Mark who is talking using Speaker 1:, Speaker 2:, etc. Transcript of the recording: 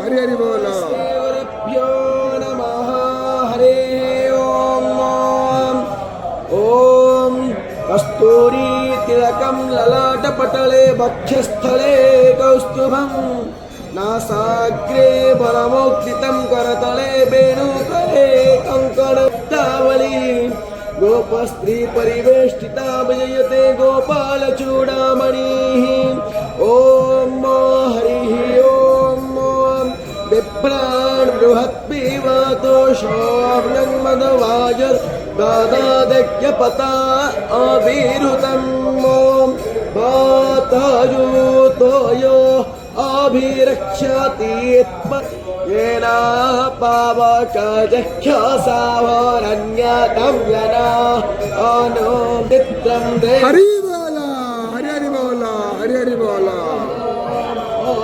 Speaker 1: हरि हरि बोल।
Speaker 2: गुरुभ्यो नमः। हरे ओम। ओम कस्तूरी तिलकं ललाटपटले वक्षस्थले कौस्तुभं नासाग्रे वरमोक्षितं करतले वेणुकरे कंकणतावली गोपस्त्री परिवेष्टिता विजयते गोपालचूडामणिः। ओम हरिः ओम। बिभ्राण बृहत्पिबतो शोभ्यन्मदवाज दादादज्ञपता अभिरुतम्। ॐ वातायुतोयो अभिरक्षति येन पावकजख्यसावरण्यतं यना अनो मित्रं देव।